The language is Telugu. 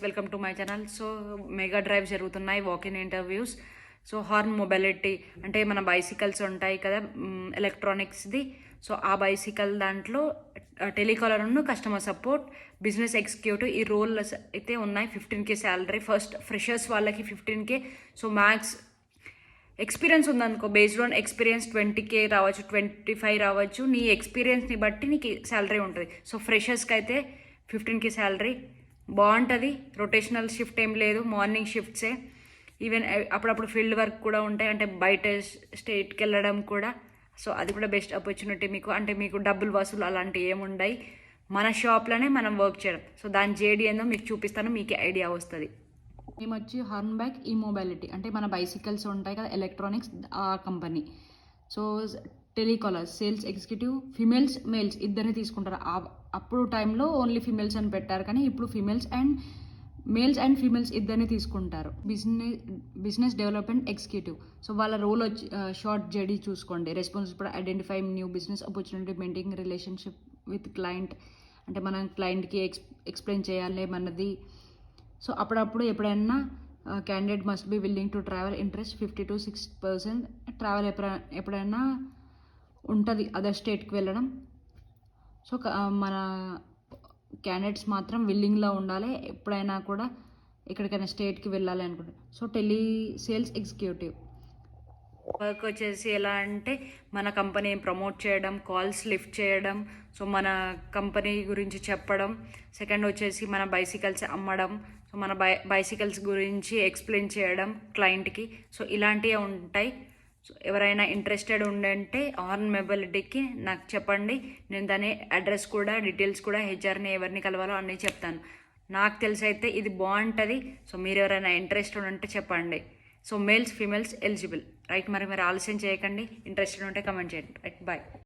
Welcome to my channel. So mega drive జరుగుతున్నాయి, walk in interviews. So horn mobility అంటే మన బైసికల్స్ ఉంటాయి కదా, ఎలక్ట్రానిక్స్ది. సో ఆ బైసికల్ దాంట్లో టెలికాలర్ ఉన్న కస్టమర్ సపోర్ట్, బిజినెస్ ఎగ్జిక్యూటివ్ ఈ రోల్ అయితే ఉన్నాయి. 15K salary. ఫస్ట్ ఫ్రెషర్స్ వాళ్ళకి 15K. సో మ్యాక్స్ ఎక్స్పీరియన్స్ ఉందనుకో, బేస్డ్ ఆన్ ఎక్స్పీరియన్స్ 20K రావచ్చు, 25 రావచ్చు. నీ ఎక్స్పీరియన్స్ని బట్టి నీకు శాలరీ ఉంటుంది. సో ఫ్రెషర్స్కి అయితే 15K శాలరీ బాగుంటుంది. రొటేషనల్ షిఫ్ట్ ఏం లేదు, మార్నింగ్ షిఫ్ట్సే. ఈవెన్ అప్పుడప్పుడు ఫీల్డ్ వర్క్ కూడా ఉంటాయి, అంటే బయట స్టేట్కి వెళ్ళడం కూడా. సో అది కూడా బెస్ట్ ఆపర్చునిటీ మీకు. అంటే మీకు డబ్బులు వసూలు అలాంటివి ఏముండయి, మన షాప్లోనే మనం వర్క్ చేయడం. సో దాని జేడీ ఏందో మీకు చూపిస్తాను, మీకు ఐడియా వస్తుంది. మేము వచ్చి హార్న్బ్యాక్ ఈ మొబిలిటీ, అంటే మన బైసికల్స్ ఉంటాయి కదా ఎలక్ట్రానిక్స్, ఆ company. So telecaller sales executive, females males ఇద్దరిని తీసుకుంటారు. అప్పుడు టైంలో ఓన్లీ ఫిమేల్స్ అని పెట్టారు, కానీ ఇప్పుడు మేల్స్ అండ్ ఫీమేల్స్ ఇద్దరిని తీసుకుంటారు. Business development executive. సో వాళ్ళ రోల్ వచ్చి షార్ట్ జెడీ చూసుకోండి. Responsible identify new business opportunity, maintain relationship with client. అంటే మనం క్లయింట్కి ఎక్స్ప్లెయిన్ చేయాలి మనది. సో అప్పుడప్పుడు ఎప్పుడైనా candidate must be willing to travel, interest 50 to 60%. Travel ఎప్పుడైనా ఉంటుంది అదర్ స్టేట్కి వెళ్ళడం. సో మన క్యాండిడేట్స్ మాత్రం విల్లింగ్లో ఉండాలి, ఎప్పుడైనా కూడా ఎక్కడికైనా స్టేట్కి వెళ్ళాలి అనుకుంటే. సో సేల్స్ ఎగ్జిక్యూటివ్ వర్క్ వచ్చేసి ఎలా అంటే మన కంపెనీని ప్రమోట్ చేయడం, కాల్స్ లిఫ్ట్ చేయడం, సో మన కంపెనీ గురించి చెప్పడం. సెకండ్ వచ్చేసి మన బైసికల్స్ అమ్మడం, సో మన బైసికల్స్ గురించి ఎక్స్ప్లెయిన్ చేయడం క్లయింట్కి. సో ఇలాంటివి ఉంటాయి. సో ఎవరైనా ఇంట్రెస్టెడ్ ఉండంటే హార్న్ మొబిలిటీకి నాకు చెప్పండి. నేను దాని అడ్రస్ కూడా, డీటెయిల్స్ కూడా, హెచ్ఆర్ని ఎవరిని కలవాలో అన్నీ చెప్తాను. నాకు తెలిసి అయితే ఇది బాగుంటుంది. సో మీరు ఎవరైనా ఇంట్రెస్టెడ్ ఉంటే చెప్పండి. So males females eligible, right? మరి ఆలస్యం చేయకండి. ఇంట్రెస్టెడ్ ఉంటే కమెంట్ చేయండి, రైట్? బాయ్.